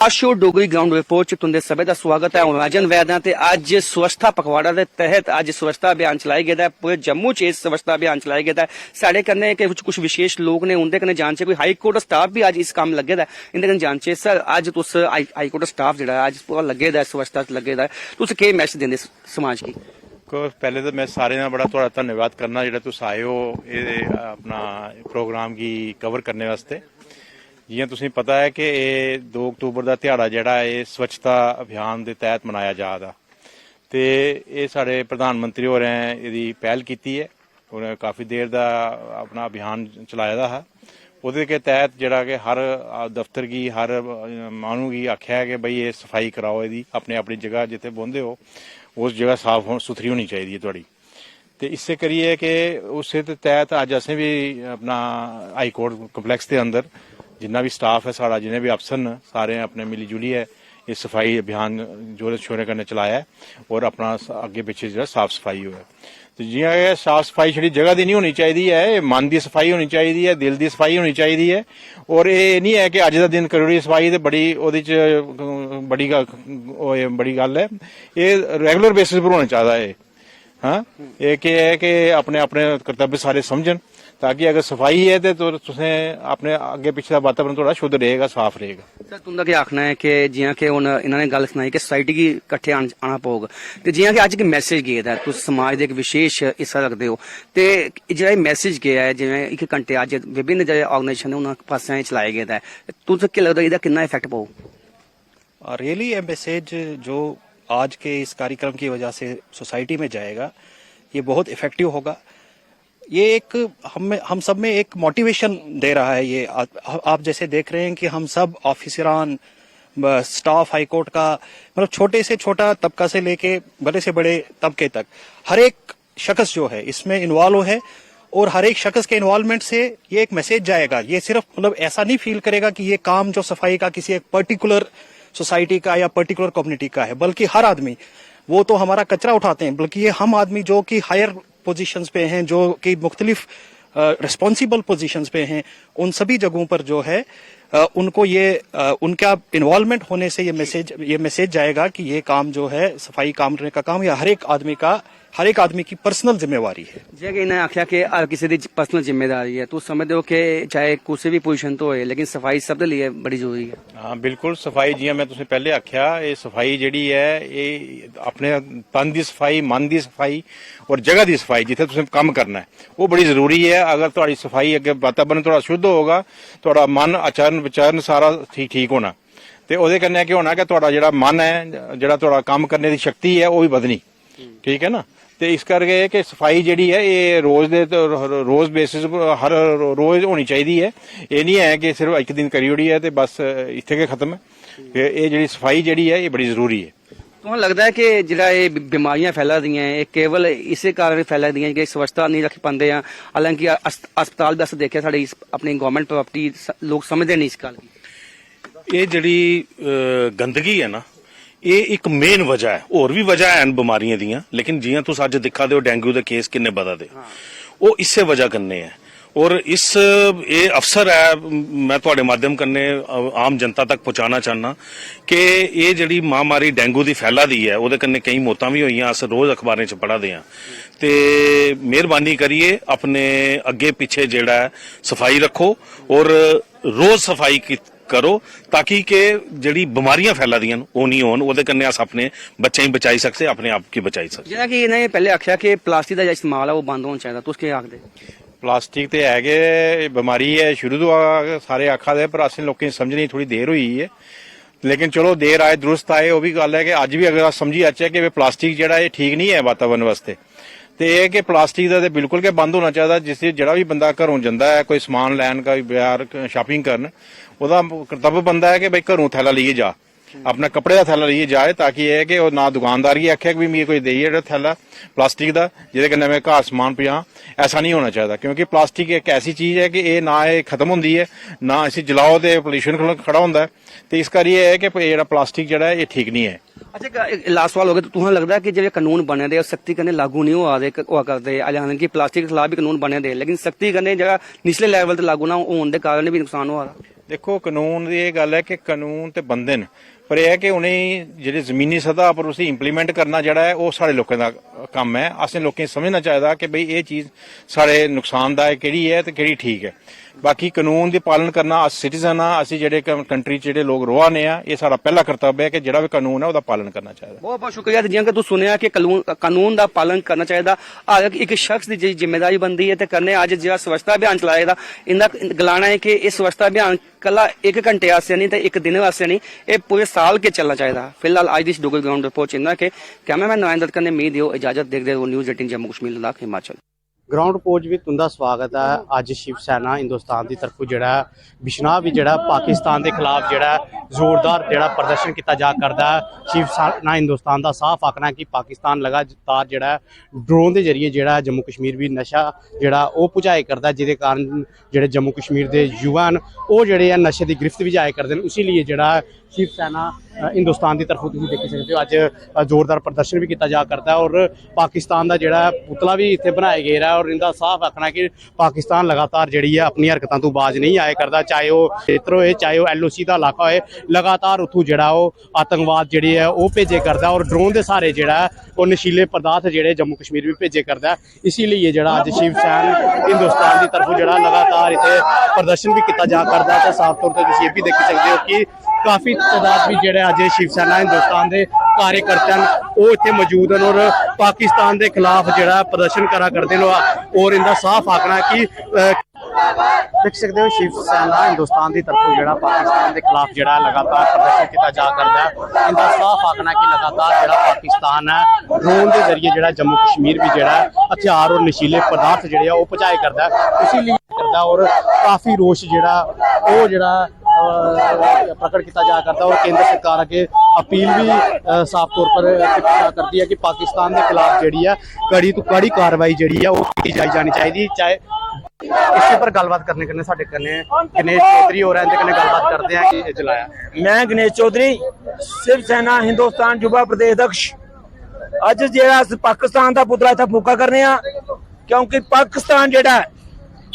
आशो Dogri ground report च तुंदे सभे दा स्वागत है। राजन वैद ते अज स्वच्छता पखवाड़ा के तहत अज स्वच्छता अभियान चलाया गया है। पूरे जम्मू च स्वच्छता अभियान चलाया गया है। साढ़े कन्नै कुछ विशेष लोग ने उनके कन्नै जानचे कोई हाई कोर्ट स्टाफ भी अज इस काम लगे दा है। इंदे कन्नै जानचे सर अज तुस हाई कोर्ट स्टाफ जिहड़ा अज पूरा लगे दा स्वच्छता च लगे दा तुस केह् मैसेज दिंदे समाज गी? पहले तो मैं सारे ना बड़ा थोड़ा धन्यवाद करना जेह्ड़ा तुस आए हो ये अपना प्रोग्राम की कवर करने वास्ते। जियां तुसें पता है कि 2 अक्तूबर का ध्याड़ा जेह्ड़ा है स्वच्छता अभियान के तहत मनाया जा रहा ते ये साढ़े प्रधानमंत्री होरें इसदी पहल की है। उन्हें काफ़ी देर का अपना अभियान चलाया दा हा। उहदे के तहत जेह्ड़ा कि हर दफ्तर की हर मानू की आख्या है कि भाई ये सफाई कराओ, यदी अपने अपनी जगह जिथे बौंदे हो उस जगह साफ सुथरी होनी चाहिए थोड़ी। तो इससे करिए कि उस तहत अज असें भी अपना हाई कोर्ट कंपलैक्स के अंदर जिन्ना भी स्टाफ है साढ़ा, जिन्हें भी अफसर न सारे अपने मिली जुलियै ये सफाई अभियान जोर शोरे कन्नै चलाया है और अपना अगे पिछे जो साफ सफाई होए। तो जियां साफ सफाई छड़ी जगह की नहीं होनी चाहिए है, मन की सफाई होनी चाहिए है, दिल की सफाई होनी चाहिए है। और ये नहीं है कि अज का दिन करोड़ी सफाई तो बड़ी बड़ी गल है, ये रेगुलर बेसिस पर होना चाहिए है। हाँ, एक है कि अपने अपने कर्तव्य सारे समझन ताकि अगर सफाई है तो तुसें अपने अगे पिछले वातावरण थोड़ा शुद्ध रहेगा, साफ रहेगा। सर तुंदा क्या आखना है कि जियां कि हुण इन्होंने गल सुनाई कि सोसाइटी की कट्ठे आना पौग ते जियां कि अज एक मैसेज गेदा है, तुस समाज दे एक विशेष हिस्सा रखदे हो ते जेह्ड़ा मैसेज गया है जिवें 1 घंटे अज विभिन्न जेह्ड़े ऑर्गेनाइजेशन उन्हां पास्सें चलाया गेदा है, तुसें क्या लगदा इहदा किन्ना इफेक्ट पौग? रियली ये मैसेज जो आज के इस कार्यक्रम की वजह से सोसाइटी में जाएगा ये बहुत इफेक्टिव होगा। ये एक हम सब में एक मोटिवेशन दे रहा है। ये आप जैसे देख रहे हैं कि हम सब ऑफिसरान स्टाफ हाई कोर्ट का मतलब छोटे से छोटा तबका से लेके बड़े से बड़े तबके तक हर एक शख्स जो है इसमें इन्वॉल्व है और हर एक शख्स के इन्वॉल्वमेंट से ये एक मैसेज जाएगा। ये सिर्फ मतलब ऐसा नहीं फील करेगा कि ये काम जो सफाई का किसी एक पर्टिकुलर सोसाइटी का या पर्टिकुलर कम्युनिटी का है, बल्कि हर आदमी वो तो हमारा कचरा उठाते हैं, बल्कि ये हम आदमी जो कि हायर पोजीशंस पे हैं, जो कि मुख्तलिफ रिस्पॉन्सिबल पोजीशंस पे हैं, उन सभी जगहों पर जो है उनको ये उनका इन्वॉल्वमेंट होने से ये मैसेज जाएगा कि ये काम जो है सफाई काम करने का काम या हर एक आदमी की पर्सनल जिम्मेवारी है। जे कि इन्हें आख्या कि हर किसी की पर्सनल जिम्मेदारी है, तो समझते हो कि चाहे किसी भी पोजीशन तो होए लेकिन सफाई सब लिए बड़ी जरूरी है। हाँ बिल्कुल, सफाई जियां मैं तुसें पहले आख्या ये सफाई जिहड़ी है ये अपने तन की सफाई, मन की सफाई और जगह की सफाई जिथे तुसें काम करना है वो बड़ी जरूरी है। अगर तुहाडी सफाई अगे वातावरण थोड़ा शुद्ध होगा, तुहाडा मन आचरण विचरण सारा ठीक होना ते ओहदे कन्नै केह् होना कि तुहाडा जेहड़ा मन है, जेहड़ा तुहाडा काम करने की शक्ति है वो भी बधनी। ठीक है ना? तो इस करके कि सफाई जिहड़ी है ये रोज बेसिस पर हर रोज होनी चाहिए है। ये नहीं है कि सिर्फ एक दिन करी ओड़ी है तो बस इत्थे के खत्म है। ये जिहड़ी सफाई जिहड़ी है ये बड़ी जरूरी है। तो लगता है कि जिहड़ा ये बीमारियां फैला दी हैं केवल इसे कारण फैला दी हैं कि स्वच्छता नहीं रख पाते हैं। हालांकि अस्पताल भी अस देखे साढ़े अपनी गवर्नमेंट प्रॉपर्टी लोग समझते नहीं इस गल की। ये जिहड़ी गंदगी है ना ये एक मेन वजह है, और भी वजह है बीमारियां दियां, लेकिन जियां तुस अज दिखा दे हो डेंगू के केस किन्ने बधा दे वो इससे वजह करने है। और इस ये अवसर है मैं थोड़े माध्यम कन्ने आम जनता तक पहुंचाना चाहना कि ये जिहड़ी महामारी डेंगू की फैला दी है वो कन्ने कई मौतां भी होईयां, अस रोज अखबारें च पढ़ा दे हां। ते मेहरबानी करिए अपने अगे पिछे जिहड़ा सफाई रखो और रोज सफाई करो ताकि के जिहड़ी बीमारियां फैला दियां वो नहीं होन, ओहदे कन्नै अस अपने बच्चे ही बचाई सकते, अपने आप की बचाई सकते। जियां कि इन्हें पहले आख्या कि प्लास्टिक का इस्तेमाल है वो बंद होना चाहिए, तुस केह् आखदे? प्लास्टिक तो है कि बीमारी है शुरू तो सारे आखा दे, पर असें लोकें समझने थोड़ी देर हुई है। लेकिन चलो देर आए दुरुस्त आए, वो भी गल है कि अज भी अगर अस समझी जाचे कि प्लास्टिक जिहड़ा ये ठीक नहीं है वातावरण वास्ते, तो यह कि प्लास्टिक का तो बिल्कुल के बंद होना चाहिए। जिस जिहड़ा भी बंदा घरों जाता है कोई समान लैन का बाहर शॉपिंग करन, ओहदा कर्तव्य बनता है कि भाई घरों थैला लेइयै जा, अपना कपड़े का थैला लेइयै जाए, ताकि यह कि ना दुकानदार गी आखे कि मिगी कोई देइए जेहड़ा थैला प्लास्टिक का जिहदे कन्नै मैं घर समान पजां। ऐसा नहीं होना चाहिए क्योंकि प्लास्टिक एक ऐसी चीज है कि ये ना ये खत्म होंदी है ना इसी जलाओ तो पोल्यूशन खड़ा होंदा है। तो इस करियै है कि जेहड़ा प्लास्टिक जेहड़ा है ये ठीक नहीं है। अच्छा लास्ट सवाल हो गया, तो तुसें लगता है कि जो कानून बने दे सख्ती कन्नै लागू नहीं हुआ करदे? हालांकि प्लास्टिक के खिलाफ भी कानून बने दे लेकिन सख्ती कन्नै जेहड़ा निचले लैवल ते लागू ना होने के कारण भी नुकसान हुआ। ਦੇਖੋ ਕਾਨੂੰਨ ਦੀ ਇਹ ਗੱਲ ਹੈ ਕਿ ਕਾਨੂੰਨ ਤੇ ਬੰਦੇ ਨੇ, ਪਰ ਇਹ ਹੈ ਕਿ ਉਹਨੇ ਜਿਹੜੇ ਜ਼ਮੀਨੀ ਸਤਹ ਪਰ ਉਸੇ ਇੰਪਲੀਮੈਂਟ ਕਰਨਾ ਜਿਹੜਾ ਹੈ ਉਹ ਸਾਡੇ ਲੋਕਾਂ ਦਾ ਕੰਮ ਹੈ। ਅਸੀਂ ਲੋਕਾਂ ਨੂੰ ਸਮਝਣਾ ਚਾਹੀਦਾ ਕਿ ਬਈ ਇਹ ਚੀਜ਼ ਸਾਡੇ ਨੁਕਸਾਨਦਾਇਕ ਕਿਹੜੀ ਹੈ ਤੇ ਕਿਹੜੀ ਠੀਕ ਹੈ। ਬਾਕੀ ਕਾਨੂੰਨ ਦੀ ਪਾਲਣ ਕਰਨਾ ਸਿਟੀਜ਼ਨ ਆ, ਅਸੀਂ ਜਿਹੜੇ ਕੰਟਰੀ 'ਚ ਜਿਹੜੇ ਲੋਕ ਰੋਹਾਨੇ ਆ, ਇਹ ਸਾਡਾ ਪਹਿਲਾ ਕਰਤੱਵ ਹੈ ਕਿ ਜਿਹੜਾ ਵੀ ਕਾਨੂੰਨ ਹੈ ਉਹਦਾ ਪਾਲਣ ਕਰਨਾ ਚਾਹੀਦਾ। ਬਹੁਤ ਬਹੁਤ ਸ਼ੁਕਰੀਆ। ਜਿਵੇਂ ਕਿ ਤੁਸੀਂ ਸੁਣਿਆ ਕਿ ਕਾਨੂੰਨ ਦਾ ਪਾਲਣ ਕਰਨਾ ਚਾਹੀਦਾ। ਹਰ ਇੱਕ ਸ਼ਖਸ ਦੀ ਜਿਹੜੀ ਜ਼ਿੰਮੇਵਾਰੀ ਬਣਦੀ ਹੈ ਤੇ ਕਰਨੇ ਅੱਜ ਜਿਹੜਾ ਸਵੱਛਤਾ ਅਭਿਆਨ ਚਲਾਇਆ ਦਾ ਇਹਦਾ ਗਲਾਣਾ ਹੈ ਕਿ ਇਹ ਸਵੱਛਤਾ ਅਭਿਆਨ ਕੱਲਾ 1 ਘੰਟੇ ਵਾਸਤੇ ਨਹੀਂ ਤੇ 1 ਦਿਨ ਵਾਸਤੇ ਨਹੀਂ, ਇਹ ਪੂਰੇ ਸਾਲ ਕੇ ਚੱਲਣਾ ਚਾਹੀਦਾ। ਫਿਲਹਾਲ ਅੱਜ ਦੀ ਡੋਗਰ ਗਰਾਊਂਡ ਰਿਪੋर्ट ਇੰਨਾ ਕਿ ਕੈਮਰਾਮੈਨ ਨਰਿੰਦਰ ਕਰਨੇ ਮੀਂਹ ਦਿਓ ਇਜਾਜ਼ਤ ਦੇਖਦੇ ਰਹੋ news 18 Jammu Kashmir Ladakh Himachal. Ground report भी तुंदा स्वागत है। अज शिव सेना हिंदुस्तान की तरफों जड़ा बिश्नाह भी जड़ा पाकिस्तान के खिलाफ जड़ा जोरदार जड़ा प्रदर्शन किया जा करता है। शिव सेना हिंदुस्तान का साफ आखना है कि पाकिस्तान लगातार जड़ा ड्रोन के जरिए जड़ा जम्मू कश्मीर भी नशा जड़ा वो पहुँचाए करता, जिसके कारण जड़े जम्मू कश्मीर के युवा वो जड़े नशे की गिरफ्त भी जाए करते हैं। इसीलिए जड़ा शिव सेना हिंदुस्तान की तरफों तुम देख सकते हो अज जोरदार प्रदर्शन भी किया जा करता है और पाकिस्तान का जड़ा पुतला भी इतने बनाया गया है। और इनका साफ आखना है कि पाकिस्तान लगातार जी है अपनी हरकतों तो बाज नहीं आया करता, चाहे वह क्षेत्र होए चाहे वह LOC का इलाका होए, लगातार उतों जड़ा आतंकवाद जी है वह भेजे करता और ड्रोन के सहारे जड़ा वो नशीले पदार्थ जोड़े जम्मू कश्मीर भी भेजे करता। इसीलिए जड़ा अज शिव सेना हिंदुस्तान की तरफों जड़ा लगातार इतने प्रदर्शन भी किया जा करता है। साफ तौर पर ये भी देख सकते हो कि काफ़ी तादाद भी जोड़े अज शिव सेना हिंदुस्तान के कार्यकर्ता वो इतने मौजूद हैं और पाकिस्तान के खिलाफ जोड़ा प्रदर्शन करा करते हैं। और इनका साफ आखना है कि देख सकते हो शिव सेना हिंदुस्तान की तरफों जोड़ा पाकिस्तान के खिलाफ जोड़ा लगातार प्रदर्शन किया जा करता है। इनका साफ आखना है कि लगातार जोड़ा पाकिस्तान है ड्रोन के जरिए जोड़ा जम्मू कश्मीर भी जोड़ा हथियार और नशीले पदार्थ जोड़े वो पहुँचाए करता है। इसीलिए करता और काफ़ी रोष जोड़ा वो जोड़ा प्रकट किया जा करता है। और केंद्र सरकार अगे अपील भी साफ तौर पर की करती है कि पाकिस्तान के खिलाफ जी है कड़ी तो कड़ी कार्रवाई जी है वो की जानी चाहिए। चाहे इसके पर गलबात करने कन्ने साडे कन्ने गणेश चौधरी हो रहे हैं कन्ने गलबात करते हैं कि जलाया। मैं गणेश चौधरी शिव सेना हिंदुस्तान युवा प्रदेश अध्यक्ष। अज जेड़ा पाकिस्तान का पुतला इत्थे फूका करने क्योंकि पाकिस्तान जेड़ा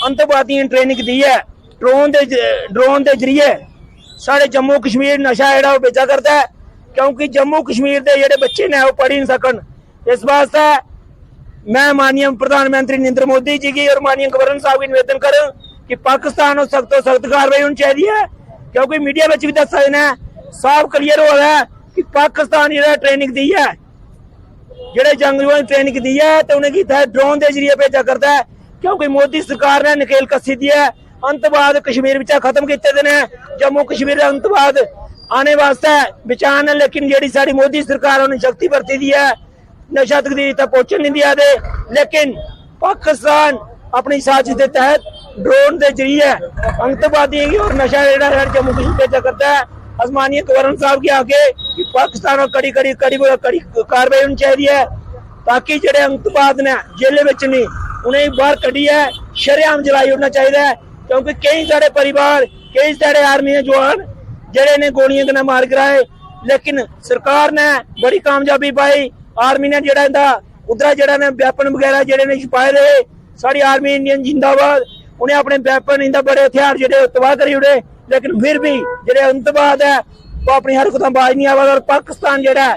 अंतवादियों ट्रेनिंग दी है ड्रोन के जरिए साढ़े जम्मू कश्मीर नशा जेड़ा वो बेचा करता है। क्योंकि जम्मू कश्मीर के जेड़े बच्चे ने वो पढ़ी नहीं सकन, इस वास्ते मैं माननीय प्रधानमंत्री नरेंद्र मोदी जी की और माननीय गवर्नर साहब की निवेदन करूं कि पाकिस्तान को सख्त कार्रवाई होनी चाहिए है। क्योंकि मीडिया में भी दस देना साफ क्लीयर हो रहा है कि पाकिस्तान जो ट्रेनिंग दी है जेडे जंगजुओं की ट्रेनिंग दी है तो उन्हें ड्रोन के जरिए भेजा करता है। क्योंकि मोदी सरकार ने नकेल कसी दी है, अंतवाद कश्मीर विच खत्म किए ने, जम्मू कश्मीर अंतवाद आने वास्ते बचान है। लेकिन जी साड़ी मोदी सरकार उन्हें शक्ति बरती दी है, नशा तक पहुंचन नहीं दिया दे। लेकिन पाकिस्तान अपनी साजिश के तहत ड्रोन के जरिए अंतवादियों की और नशा जम्मू कश्मीर भेजा करता है। आसमानी गवर्नर साहब के आगे कि पाकिस्तान और कड़ी कड़ी कड़ी कड़ी कार्रवाई होनी चाहिए ताकि जेडे अंतवाद ने जेल में नहीं उन्हें बाहर कड़ी है शरेआम जलाई होना चाहिए। क्योंकि कई सारे परिवार कई सारे आर्मी के जवान जेडे ने गोलियां के मार कराए, लेकिन सरकार ने बड़ी कामयाबी पाई। आर्मी ने जेड़ा उधर जेड़ा ने वैपन वगैरह जेडे ने छुपाए रहे, साड़ी आर्मी इंडियन जिंदाबाद, उन्हें अपने वैपन इंदा बड़े हथियार जेडे तबाह करी उड़े। लेकिन फिर भी जेडे अंतवाद है वो अपनी हरकतों बाज नहीं आवा। और पाकिस्तान जेड़ा है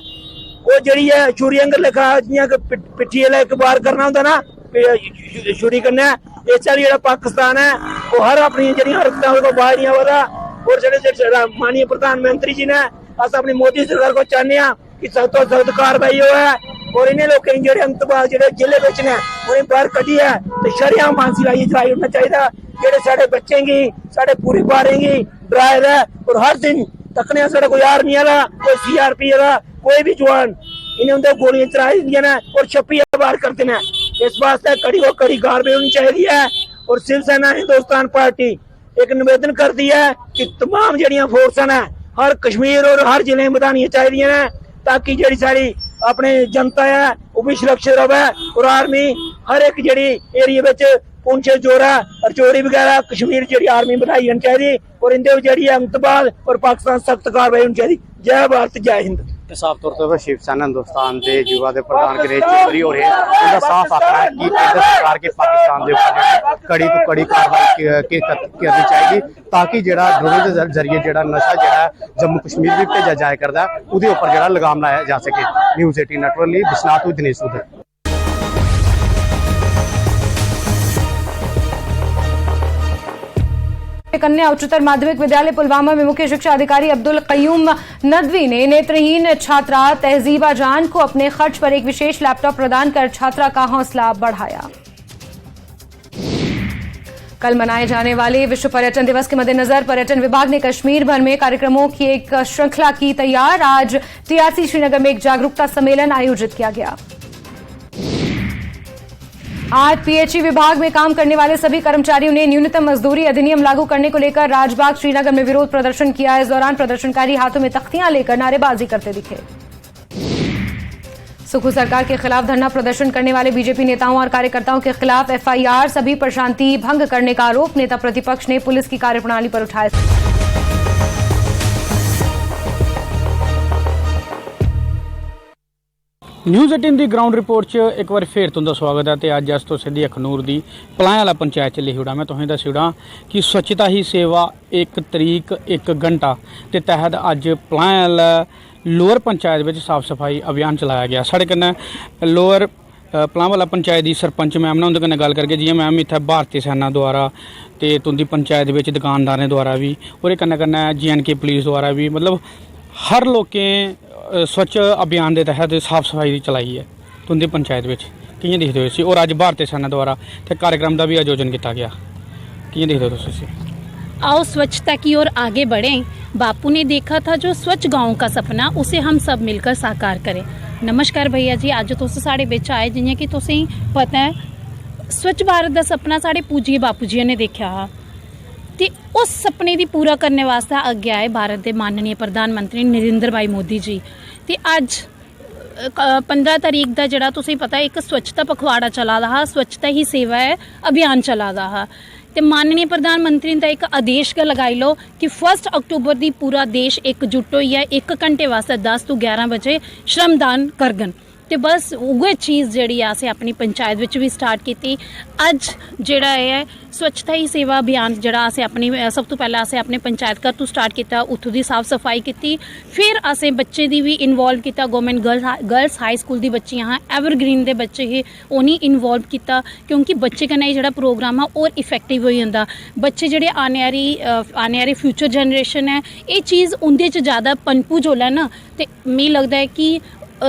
वो जड़ी है छुरी अंगर लिखा जियां पिट्ठी एक बार करना होंदा ना छुरी करना, इस चाली जेड़ा पाकिस्तान है वो हर अपनी जड़ी हरकतों को बाज नहीं आवा। और जेडे माननीय प्रधानमंत्री जी ने अस अपनी मोदी सरकार को चाहते हैं कि सख्त तो सख्त कार्रवाई हो है और इन्हें लोगों जो अंतवाद जो जिले में ने उन्हें बाहर कड़ी है तो शरेआम फांसी लाई चलाई होना चाहिए। जेडे साढ़े बच्चे गी साढ़े पूरी बारें गी ड्राइव है और हर दिन तकने साढ़े कोई आर्मी वाला कोई CRP वाला कोई भी जवान इन्हें उनके गोलियां चलाई दी ने और छप्पी बाहर करते हैं। इस वास्ते कड़ी को कड़ी कार्रवाई होनी चाहिए है। और शिवसेना हिंदुस्तान पार्टी एक निवेदन करती है कि तमाम जड़ियां फोर्स ने हर कश्मीर और हर जिले में बढ़ानी चाहिए ने ताकि जी सारी अपने जनता है वो भी सुरक्षित रहे। और आर्मी हर एक जी एरिया में पुंछ जोरा और चोरी वगैरह कश्मीर जी आर्मी बढ़ाई होनी चाहिए और इंदे जी अंतवाद और पाकिस्तान सख्त कार्रवाई होनी चाहिए। जय भारत जय हिंद। ਤੇ ਸਾਫ਼ ਤੌਰ ਤੇ ਸ਼ਿਵ ਸੈਨਾ ਹਿੰਦੁਸਤਾਨ ਦੇ ਯੁਵਾ ਦੇ ਪ੍ਰਧਾਨ ਗਿਰੀਸ਼ ਚੌਧਰੀ और उनका साफ आखना है कि केंद्र सरकार के पाकिस्तान के ऊपर कड़ी तो कड़ी कार्रवाई करनी चाहिए ताकि जो ड्रोन के जरिए जो नशा जो जम्मू कश्मीर भी भेजा जाया करता है उसके उपर जो लगाम लाया जा सके। न्यूज़ 18 नेटवर्क लिए विश्वनाथ दिनेश उधर। कन्या उच्चतर माध्यमिक विद्यालय पुलवामा में मुख्य शिक्षा अधिकारी अब्दुल कयूम नदवी ने नेत्रहीन छात्रा तहजीबा जान को अपने खर्च पर एक विशेष लैपटॉप प्रदान कर छात्रा का हौसला बढ़ाया। कल मनाए जाने वाले विश्व पर्यटन दिवस के मद्देनजर पर्यटन विभाग ने कश्मीर भर में कार्यक्रमों की एक श्रृंखला की तैयार। आज टीआरसी श्रीनगर में एक जागरूकता सम्मेलन आयोजित किया गया। आज पीएचई विभाग में काम करने वाले सभी कर्मचारियों ने न्यूनतम मजदूरी अधिनियम लागू करने को लेकर राजबाग श्रीनगर में विरोध प्रदर्शन किया। इस दौरान प्रदर्शनकारी हाथों में तख्तियां लेकर नारेबाजी करते दिखे। सुखू सरकार के खिलाफ धरना प्रदर्शन करने वाले बीजेपी नेताओं और कार्यकर्ताओं के खिलाफ एफआईआर, सभी पर शांति भंग करने का आरोप। नेता प्रतिपक्ष ने पुलिस की कार्यप्रणाली पर उठाया। न्यूज़ 18 ਦੀ ਗਰਾਊਂਡ ਰਿਪੋਰਟ 'ਚ ਇੱਕ ਵਾਰ ਫੇਰ ਤੁਹਾਡਾ ਸਵਾਗਤ ਹੈ ਤੇ ਅੱਜ ਤੋਂ ਸਿੱਧੀ ਅਖਨੂਰ ਦੀ ਪਲਾਇਆ ਵਾਲਾ ਪੰਚਾਇਤ 'ਚ ਲਿਖਿਆ ਮੈਂ ਤੁਹਾਨੂੰ ਦੱਸਿਆ ਕਿ ਸਵੱਛਤਾ ਹੀ ਸੇਵਾ 1 ਤਰੀਕ 1 ਘੰਟਾ ਦੇ ਤਹਿਤ ਅੱਜ ਪਲਾਇਆ ਵਾਲਾ ਲੋਅਰ ਪੰਚਾਇਤ ਵਿੱਚ ਸਾਫ਼ ਸਫਾਈ ਅਭਿयान ਚਲਾਇਆ ਗਿਆ। ਸਾਡੇ ਕन्नै लोअर पलां वाला पंचायत की सरपंच मैम ने उनके कन्नै गल करके जियां मैम इत्थै भारतीय सेना द्वारा ते तुंदी पंचायत विच दुकानदारें द्वारा भी और कन्नै कन्नै JNK पुलिस द्वारा भी मतलब हर लोकें स्वच्छ अभियान के तहत साफ सफाई चलाई है तुंदी पंचायत में कियां दिखते हो इसी और अज भारतीय सेना द्वारा ते कार्यक्रम का भी आयोजन किया गया कियां दिखते हो तुसीं? आओ स्वच्छता की ओर आगे बढ़ें। बापू ने देखा था जो स्वच्छ गांव का सपना, उसे हम सब मिलकर साकार करें। नमस्कार भैया जी, अज तुस साढ़े बिच आए जियां कि तुसीं पता है स्वच्छ भारत का सपना साढ़े पूजिए बापू जी ने देखा हा ते उस सपने दी पूरा करने वास्ते अगे आए भारत के माननीय प्रधानमंत्री नरेंद्र भाई मोदी जी। ते अज 15 तारीख का जिहड़ा तुसीं पता एक स्वच्छता पखवाड़ा चला दा हा, स्वच्छता ही सेवा है अभियान चला दा हा ते माननीय प्रधानमंत्री का एक आदेश का लगाई लो कि 1 अक्टूबर दी पूरा देश एकजुट होइए 1 घंटे वास्ते 10 तो 11 बजे श्रमदान करगन ते बस उगे चीज़ जिहड़ी असें अपनी पंचायत विच भी स्टार्ट की। अज जिहड़ा है स्वच्छता ही सेवा अभियान जिहड़ा असें अपनी सब तो पहले असें अपने पंचायत घर तो स्टार्ट किया, उत्थों दी साफ सफाई की, फिर असें बच्चे दी भी इनवॉल्व किया। गवर्नमेंट गर्ल्स हाई स्कूल दी बच्चियां हाँ, एवरग्रीन दे बच्चे ही उन्हें इनवॉल्व किया क्योंकि बच्चे कन्नै जिहड़ा प्रोग्राम है और इफेक्टिव हो जांदा। बच्चे जिहड़े आने आह्ली फ्यूचर जनरेशन है ये चीज़ उंदे च ज़्यादा पनपू जोला ना ते मिगी लगदा है कि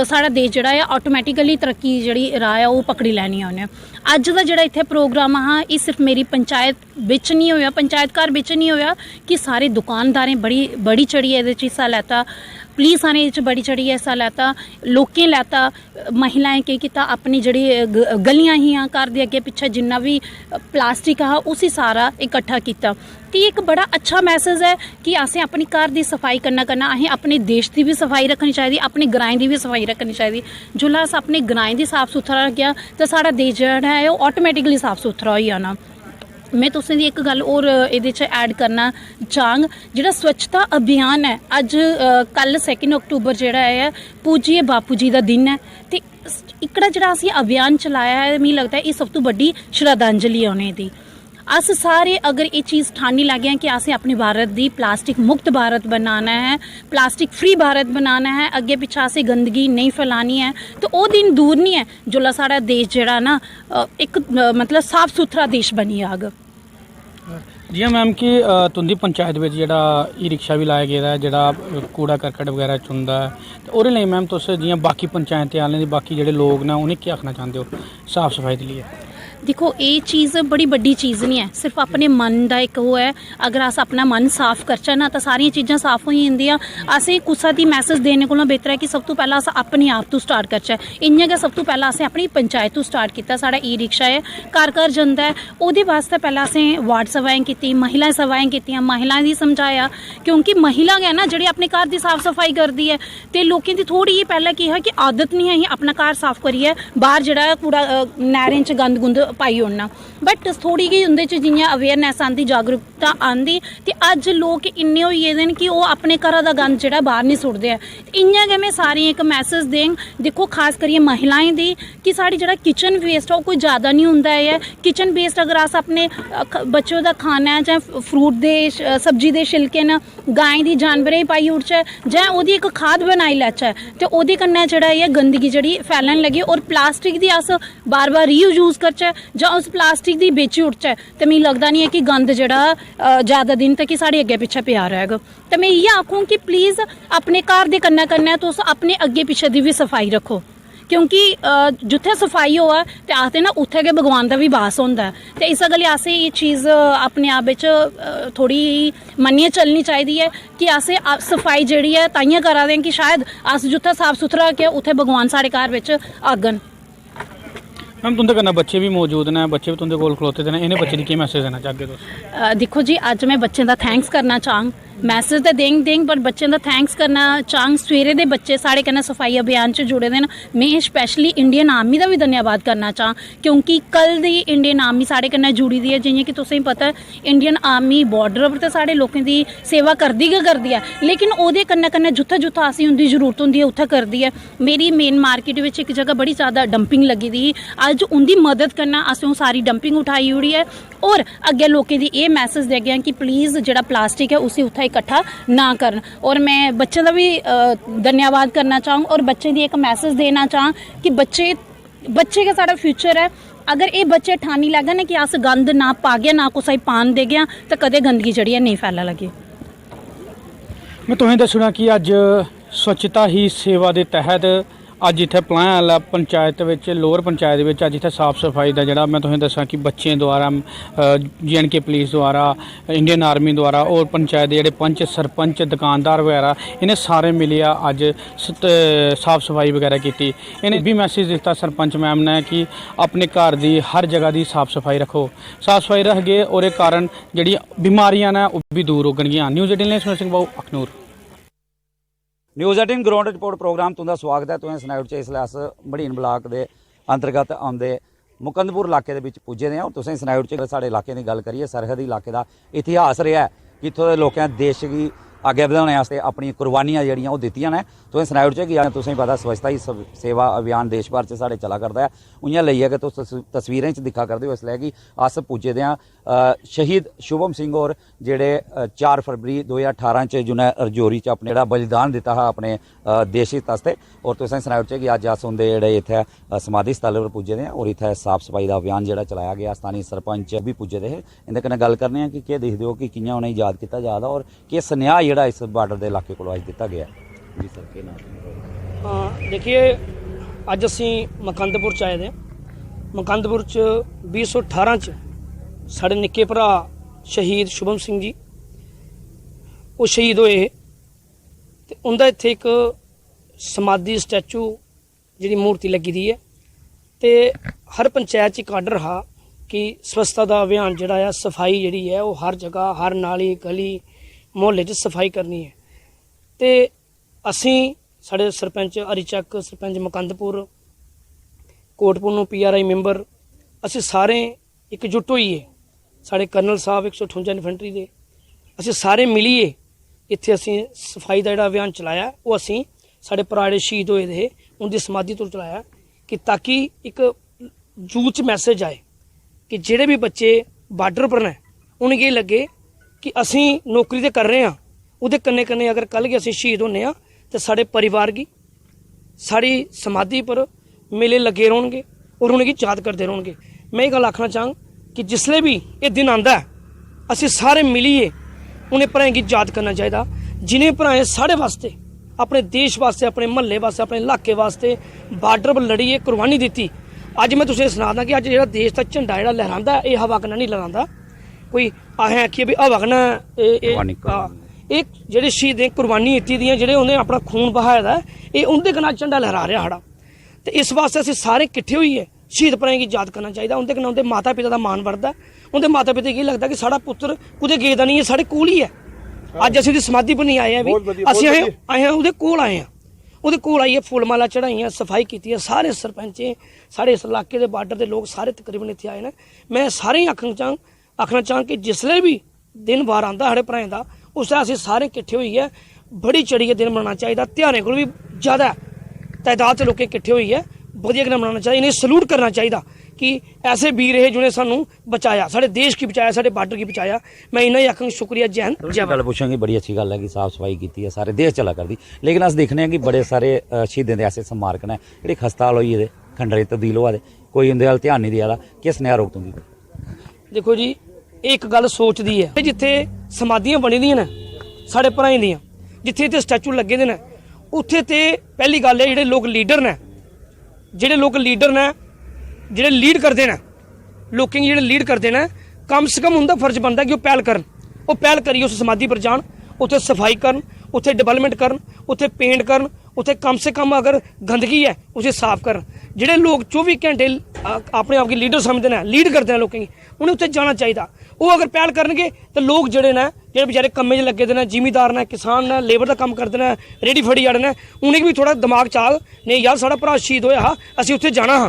साड़ा देश जिहड़ा है ऑटोमैटिकली तरक्की जिहड़ी राह है वो पकड़ी लैनी उन्हें। अज का जिहड़ा इत्थे प्रोग्राम हाँ ये सिर्फ मेरी पंचायत बिच नहीं होया, पंचायत घर बिच नहीं होया कि सारे दुकानदारें बड़ी चढ़िए इहदे च हिस्सा लैता, पुलिसां ने इहदे च बड़ी चढ़िए हिस्सा लैता, लोकें लैता, महिलाएं केह् कीता अपनी जिहड़ी गलियां हियां घर दे अगे पिछे जिन्ना भी प्लास्टिक हा उसी सारा इकट्ठा किया। तो एक बड़ा अच्छा मैसेज है कि असें अपनी घर की सफाई करना असें अपने देश की भी सफाई रखनी चाहिए, अपने ग्राएं की भी सफाई रखनी चाहिए। जिसलै अस अपने ग्राएं की साफ सुथरा रखेआ तो साड़ा देश जेह्ड़ा है वो ऑटोमैटिकली साफ सुथरा हो जाना। मैं तुसें दी एक गल होर एह्दे च ऐड करना चाहंग, जिहड़ा स्वच्छता अभियान है अज कल 2 अक्टूबर जिहड़ा है पूजिए बापू जी का दिन है ते इकड़ा जिहड़ा असीं अभियान चलाया है मिगी लगदा है ये सब तो बड़ी श्रद्धांजलि है उ'नें दी। अस सारे अगर ये चीज़ ठानी लगे हैं कि असें अपने भारत दी प्लास्टिक मुक्त भारत बनाना है, प्लास्टिक फ्री भारत बनाना है, अगे पिछा असें गंदगी नहीं फैलानी है, तो वो दिन दूर नहीं है जोल्लै साड़ा देश जेह्ड़ा ना एक मतलब साफ सुथरा देश बनी जाग। जी मैम कि तुंदी पंचायत में जेह्ड़ा ई रिक्शा भी लाया गेदा है जेह्ड़ा कूड़ा करकट वगैरह चुनदा है ते ओह्दे लेई मैम तुस जियां बाकी पंचायतें आह्लें दी बाकी जेह्ड़े लोग न उ'नें केह् आखना चाहंदे हो साफ सफाई दे लिए? देखो ये चीज़ बड़ी बड़ी चीज़ नहीं है, सिर्फ अपने मन का एक वो है। अगर अस अपना मन साफ करचै ना तो सारियां चीज़ां साफ हो जांदियां। असें कुसै दी मैसेज देने कोला बेहतर है कि सब तो पहला अस अपने आप तो स्टार्ट करचै। इ'यां गै सब तो पहला असें अपनी पंचायत तो स्टार्ट किया। साढ़ा ई रिक्शा है घर घर जंदा है, ओह्दे वास्ते पहला असें वार्ड सभाएं कीती, महिला सभाएं कीतियां, महिलाएं दी समझाया क्योंकि महिला गै ना जेह्ड़ी अपने घर दी साफ सफाई करदी है ते लोकें दी थोड़ी जी पैह्लें केह् है कि आदत नहीं है अपना घर साफ करियै बाहर जेह्ड़ा कूड़ा नैह्रें च गंद गुंद पाई ओड़ना, बट थोड़ी जी उंदे च जियां अवेयरनैस आंदी स्वच्छता आंदी ते अज लोग इन्ने होई गेदे न कि ओह् अपने घरा दा गंद जेह्ड़ा बाहर नहीं सुट्टदे ऐ। इ'यां गै मैं सारें एक मैसेज देंग, देखो खास करियै महिलाएं दी, कि साढ़ी जेह्ड़ा किचन वेस्ट है ओह् कोई ज़्यादा नहीं होंदा है। किचन वेस्ट अगर अस अपने बच्चों दा खाना है, चाहे फ्रूट दे सब्जी दे छिलके न, गाय दी जानवरें गी पाई ओड़चै, जां ओह्दी इक खाद बनाई लैचै, ते ओह्दे कन्नै जेह्ड़ा ऐ गंदगी जेह्ड़ी फैलन लगी। और प्लास्टिक दी अस बार बार रीयूज करचै जां उस प्लास्टिक दी बेची उड़चै, ते मिगी लगदा नहीं है कि गंद जेह्ड़ा ज़्यादा दिन तक साढ़े अग्गें पिच्छे पेआ रैह्ग। ते मैं इ'यै आखूं कि प्लीज़ अपने घर दे कन्नै कन्नै तुस अपने अग्गे पिच्छे दी भी सफाई रखो, क्योंकि जित्थै सफाई होऐ ते आखदे ना उत्थै गै भगवान दा बी वास होंदा है। ते इस गल्ला असें ये चीज़ अपने आप बिच थोड़ी मन्नियै चलनी चाहिदी है कि असें सफाई जेह्ड़ी है ताइयां करा दे कि शायद अस जित्थै साफ सुथरा रखे उत्थै भगवान साढ़े घर बिच आगन। मैम तुंदे कन्नै बच्चे भी मौजूद ने, बच्चे भी तुंदे कोल खलोते दे ने, इन्हें बच्चे दी केह् मैसेज देना चाहगे तुस? दिक्खो जी, अज मैं बच्चें दा थैंक्स करना चाहंग, मैसेज तो देंग पर बच्चें दा थैंक्स करना चाहंग। सवेरे दे बच्चे साढ़े कन्नै सफाई अभियान च जुड़े दे न। मैं स्पैशली इंडियन आर्मी दा भी धन्यवाद करना चाह, क्योंकि कल दी इंडियन आर्मी साढ़े कन्नै जुड़ी दी है। जियां कि तुसेंगी पता है इंडियन आर्मी बॉर्डर पर तो साढ़े लोकें दी सेवा करदी गै करदी है, लेकिन ओह्दे कन्नै कन्नै जित्थै जित्थै असें उंदी जरूरत होंदी है उत्थै करदी है। मेरी मेन मार्केट बिच एक जगह बड़ी ज़्यादा डंपिंग लगी दी ही, अज उंदी मदद कन्नै असें ओह् सारी डंपिंग उठाई ओड़ी है। और अग्गे लोकें दी एह् मैसेज देगे कि प्लीज़ जेह्ड़ा प्लास्टिक है उसी उत्थै इकट्ठा ना करन। और मैं बच्चों का भी धन्यवाद करना चाहूँ और बच्चों की एक मैसेज देना चाह कि बच्चे गै साढ़ा फ्यूचर है। अगर ये बच्चे ठानी लैगे ना कि अस गंद ना पागे ना कुसै पान देगे तो कदे गंदगी जड़ी है नहीं फैला लगी। मैं तुसें दस्सना कि अज स्वच्छता ही सेवा के तहत अज इत्थे पलाया आह्ला पंचायत विच लोअर पंचायत विच अज इत्थे साफ सफाई का जिहड़ा मैं तुसें दस्सां कि बच्चें द्वारा JNK पुलिस द्वारा इंडियन आर्मी द्वारा और पंचायत दे जिहड़े पंच सरपंच दुकानदार वगैरह इन्हें सारे मिलिया अज साफ सफाई वगैरह की। इन्हें भी मैसेज दिता सरपंच मैम ने कि अपने घर की हर जगह की साफ सफाई रखो, साफ सफाई रखगे और इस कारण जिहड़ी बीमारियां ने वह भी दूर होगणगियां। News 18 Sunil Singh Babu Akhnoor. News 18 ground report program तुंदा स्वागत है। तुसें सनाउट च इसलै अस मड़ीन ब्लाक के अंतर्गत आउंदे मुकंदपुर इलाके दे विच पुज्जे दे आं। तुसें सनाउट च साढ़े इलाके की गल करिए, सरहदी इलाके का इतिहास रहा है कि इत्थों दे लोकें देश की अग्गे बधाने वास्ते अपनी कुर्बानियां जेहड़ियां ओह दित्तियां ने। तुसें सनाउट च कि तुसें पता स्वच्छता ही सेवा अभियान देश भर च साढ़े चला करदा है। उइयां लेइयै कि तुस तस्वीरें च दिक्खा करदे हो इसलै कि अस पुज्जे दे आं शहीद शुभम सिंह होर जेह्ड़े 4 फरवरी 2018 च जिन्हें रजौरी च अपने जेह्ड़ा बलिदान दित्ता हा अपने देश हित आस्ते। और तुसें सनाउट च कि अज्ज अस उंदे जेह्ड़े इत्थै समाधि स्थल पर पुज्जे दे आं और इत्थै साफ सफाई का अभियान जेह्ड़ा चलाया गया। स्थानीय सरपंच भी पुज्जे दे हे, इंदे कन्नै गल करने आं कि केह् दिखदे हो कि कि'यां उ'नेंगी याद कीता जा दा और केह् सनेहा जेह्ड़ा इस बार्डर के इलाके को अज दिता गया जी सर के नाम? देखिए अज असी मुकंदपुर च आए दे। मुकंदपुर च 2018 च साढ़े निक्के भरा शहीद शुभम सिंह जी वो शहीद होए ते उंदा इत्थे एक समाधि स्टैचू जी मूर्ति लगी दी है। ते हर पंचायत च एक आर्डर हा कि स्वच्छता का अभियान जिहड़ा है सफाई जिहड़ी है वो हर जगह हर नाली गली मुहल्ले च सफाई करनी है। ते असी साढ़े सरपंच हरीचक सरपंच मुकंदपुर कोटपुर PRI मैंबर असी सारे एकजुट होइए, साढ़े कर्नल साहब 158 इन्फेंट्री दे असी सारे मिलिए इत्थे असी सफाई का जिहड़ा अभियान चलाया वो असी साढ़े भरा जिहड़े शहीद होए दे उनकी समाधि तो चलाया कि ताकि एक यूथ च मैसेज आए कि जिहड़े भी बच्चे बार्डर पर ने उन्हें ये लगे कि असी नौकरी तो कर रहे हैं, उहदे कन्नै कन्नै अगर कल गे असी शहीद होने आ तो साढ़े परिवार की साड़ी समाधि पर मेले लगे रौहणगे और उन्हें याद करते रौहणगे। मैं ये गल आखना चाहंग कि जिसले भी ये दिन आंदा है असी सारे मिलिए उन्हें भराएं की याद करना चाहिए जिन्हें भराएं साढ़े वास्ते अपने देश वास्ते अपने महल्ले वास्ते अपने इलाके वास्ते बार्डर पर लड़िए कुर्बानी दी। अज मैं तुसें सुना कि अज जो देश का झंडा जो लहरांदा है ये हवा कन्नै नहीं लहरांदा। कोई असें आखिए भी हवा कन्नै एक जेह्ड़े शहीदें कुर्बानी दित्ती दियां जेह्ड़े उन्हें अपना खून बहाए दा ये उंदे कन्नै झंडा लहरा रहा साढ़ा। तो इस वास्ते असीं सारे किट्ठे होइए शहीद भराएं की याद करना चाहिए। उंदे कन्नै उंदे माता पिता का मान बढ़दा, उंदे माता पिता गी लगदा कि साढ़ा पुत्तर कुदै गेदा नहीं है, साढ़े कोल ही है। अज असीं दी समाधि पर नहीं आए हैं, भी असीं आए उहदे कोल आए हैं, उहदे कोल आइए फुल माला चढ़ाइयां सफाई की। सारे सरपंचें साढ़े इस इलाके के बार्डर के लोग सारे तकरीबन इत्थे आए हैं। मैं सारे आखना चाहं कि जिसले भी दिन वार आंदा साढ़े भ्राएं दा, उस असं सारे किट्ठे होइए बड़ी चढ़िए दिन मनाना चाहिए। ध्यारें को भी ज़्यादा तादाद से लोग किट्ठे होइए वधिया कन्नै मनाना चाहिए। इन्हें सलूट करना चाहिए कि ऐसे वीर है जिन्हें सानू बचाया, साढ़े देश की बचाया, साढ़े बार्डर की बचाया। मैं इन्हें आखंगा शुक्रिया, जय हिंद जय गल पूछांगे, बड़ी अच्छी गल है कि साफ सफाई की है, सारे देश चला करती, लेकिन अस देखने कि बड़े सारे शहीदें दे ऐसे स्मारक ने जेह्ड़े खस्ताहाल होई गेदे, खंडरे तब्दील होआ दे, कोई उंदे अल ध्यान नहीं देआ दा, किस नेहा रोक तुंदी? देखो जी, एक गल सोचदी है, जिथे समाधियां बनी दियां ने साढ़े भ्राएं दियां, जिथे इत्थे स्टैचू लगे दे ने, उत्थे ते पहली गल है जेह्ड़े लोग लीडर ने, जेह्ड़े लोग लीडर ने, जेह्ड़े लीड करते हैं लोकें गी, जेह्ड़े लीड करते हैं, कम से कम उनका फर्ज बनता कि वो पहल करन, वो पहल करिए उस समाधि पर जान, उत्थे सफाई करन, उत्थे डिवेलपमेंट करन, उत्थे पेंट करन, उत्थे कम से कम अगर गंदगी है उसे साफ करन। जेह्ड़े लोग 24 घंटे अपने आप की लीडर समझते हैं, लीड करते हैं लोकें गी, उन्हें उत्थे जाना चाहिए। वो अगर पहल करनगे तो लोग जेह्ड़े ने, जेह्ड़े बेचारे कम्मे च लगे दे ने, जिमीदार ने, किसान ने, लेबर का कम्म करते हैं, रेडी फड़ी जाड़े ने, उनेंगी भी थोड़ा दिमाग च आग नहीं यार साढ़ा भरा शहीद होया हा, असीं उत्थे जाना हा।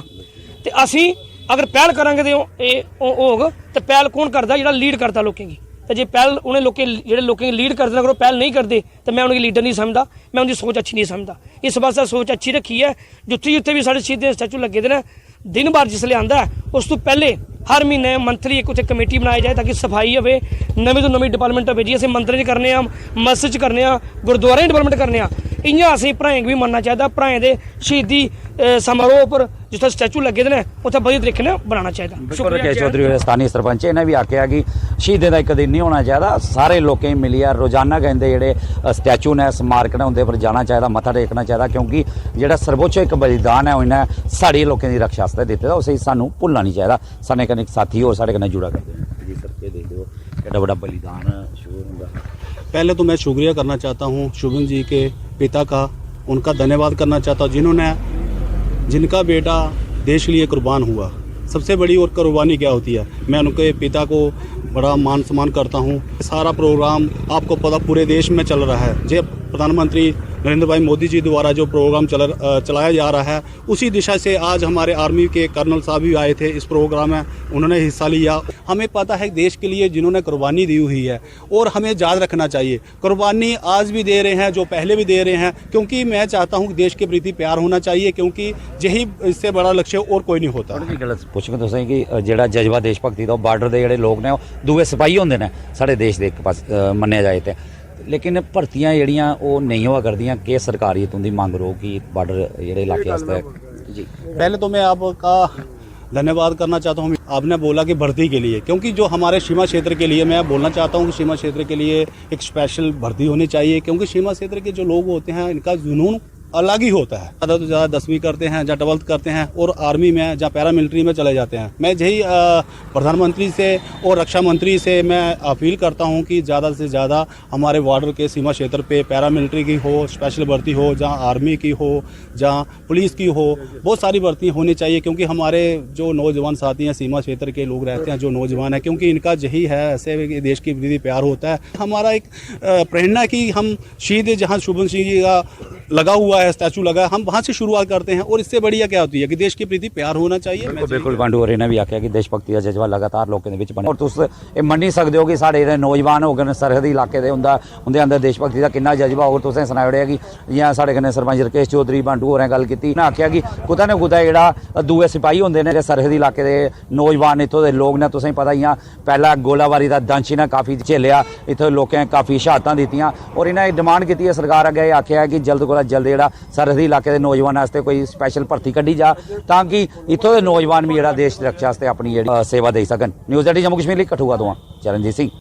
ते असीं अगर पहल करांगे तो होग, तो पहल कौन करदा? जेह्ड़ा लीड करदा लोकें गी। तो जे पहल उन्हें लोकें जेह्ड़े लोकें गी लीड करदे, अगर वो पहल नहीं करते तो मैं उन्हें लीडर नहीं समझदा, मैं उनकी सोच अच्छी नहीं समझदा। इस वास्ते सोच अच्छी रखी है। जित्थे जित्थे भी साढ़े शहीदें स्टैचू लगे दे ने, दिन बार जिसले आंदा है उस तो पहले हर महीने मंथली एक उत्थे कमेटी बनाई जाए ताकि सफाई होवे, नवीं तो नवीं डिवेलपमेंट होवे। जी असीं मंदरें च करने आ, मस्जिद च करने आ, गुरुद्वारे डिवेलपमेंट करने आ, इ'यां असीं भ्राएं गी भी मनना चाहिए। भ्राएं दे शहीदी समारोह पर जित्थे स्टैचू लगे दे ने उत्थे बधिया तरीके नाल बनाना चाहिए। बिल्कुल राकेश चौधरी होर स्थानीय सरपंच, इन्हें भी आख्या कि शहीदें दा इक दिन नहीं होना चाहिए, सारे लोकें गी मिलियै रोजाना कहते जेह्ड़े स्टैचू ने, स्मारक ने, उंदे पर जाना चाहिए, मत्था टेकना चाहिए, क्योंकि जेह्ड़ा सर्वोच्च एक बलिदान है उन्हें साढ़ी लोकें दी रक्षा आस्तै दित्ते दा, उसे सानू भुल्लना नहीं चाहिए। साढ़े कन्नै इक साथी होर साढ़े कन्नै जुड़ा करदे ने। जी सर, केह् देखदे हो केड्डा बड़ा बलिदान शुरू होंदा? पहले तो मैं शुक्रिया करना चाहता हूँ शुभम जी के पिता का, उनका धन्यवाद करना चाहता हूँ जिनका बेटा देश के लिए कुर्बान हुआ। सबसे बड़ी और कुर्बानी क्या होती है, मैं उनके पिता को बड़ा मान सम्मान करता हूँ। सारा प्रोग्राम आपको पता पूरे देश में चल रहा है, जो प्रधानमंत्री नरेंद्र भाई मोदी जी द्वारा जो प्रोग्राम चलाया जा रहा है, उसी दिशा से आज हमारे आर्मी के कर्नल साहब भी आए थे इस प्रोग्राम में, उन्होंने हिस्सा लिया। हमें पता है देश के लिए जिन्होंने कुर्बानी दी हुई है, और हमें याद रखना चाहिए कुर्बानी आज भी दे रहे हैं, जो पहले भी दे रहे हैं, क्योंकि मैं चाहता हूँ देश के प्रति प्यार होना चाहिए, क्योंकि यही इससे बड़ा लक्ष्य और कोई नहीं होता। गलत पुछगे तुसें कि जेह्ड़ा जज्बा देश भगती दा बार्डर दे जेह्ड़े लोग ने दूए सिपाही होंदे ने साढ़े देश दे इक पास मन्नेआ जाए ते, लेकिन भर्तियां जेह्ड़ियां ओह् नहीं होआ करदियां, केह् सरकारी तुंदी मंग रो कि बार्डर जेह्ड़े इलाके आस्तै? जी पहले तो मैं आपका धन्यवाद करना चाहता हूँ। आपने बोला कि भर्ती के लिए, क्योंकि जो हमारे सीमा क्षेत्र के लिए, मैं बोलना चाहता हूँ कि सीमा क्षेत्र के लिए एक स्पेशल भर्ती होनी चाहिए, क्योंकि सीमा क्षेत्र के जो लोग होते हैं इनका जुनून अलग ही होता है। ज़्यादा तो ज़्यादा 10वीं करते हैं या 12th करते हैं और आर्मी में या पैरामिलिट्री में चले जाते हैं। मैं यही प्रधानमंत्री से और रक्षा मंत्री से मैं अपील करता हूं कि ज़्यादा से ज़्यादा हमारे बॉर्डर के सीमा क्षेत्र पे पैरामिलिट्री की हो, स्पेशल भर्ती हो, जहां आर्मी की हो, जहां पुलिस की हो, बहुत सारी भर्ती होनी चाहिए, क्योंकि हमारे जो नौजवान साथी हैं सीमा क्षेत्र के लोग रहते हैं, जो नौजवान हैं, क्योंकि इनका यही है ऐसे देश के प्रति प्यार होता है। हमारा एक प्रेरणा की हम शहीद जहाँ शुभम सिंह जी का लगा हुआ है, स्टैचू लगा, हम वहां से शुरुआत करते हैं, और इससे बढ़िया क्या होती है कि देश के प्रति प्यार होना चाहिए। बिल्कुल बांडू होरें ने भी आख्या कि देश भगती का जज्बा लगातार लोगों के बने, और तुस एह् मन्नी सकदे हो कि साढ़े जेह्ड़े नौजवान होगन सरहदी इलाके दे उंदे अंदर देश भगती का किन्ना जज्बा होग। तुसें सनाई ओड़ेआ कि जि'यां साढ़े कन्नै सरपंच राकेश चौधरी बांडू होरें गल्ल कीती, उ'नें आख्या कि कुतै ना कुतै जेह्ड़ा दूए सिपाही होंदे ने सरहदी इलाके दे नौजवान इत्थों दे लोग ने, तुसें पता इ'यां पैह्ला गोलाबारी दा दंश इ'नें काफी झेलेआ, इत्थों लोकें काफी शहादतां दित्तियां, और इ'नें डिमांड कीती है सरकार अग्गे, आख्या कि जल्द कोला जल्द जेह्ड़ा सरहदी इलाके दे नौजवान आस्ते कोई स्पेशल भर्ती कड्ढी जा, तां कि इत्थों दे नौजवान भी जेह्ड़ा देश रक्षा आस्ते अपनी जेह्ड़ी सेवा देई सकन। न्यूज़ 18 जम्मू कश्मीर लेई कठुआ तो चरणजीत सिंह।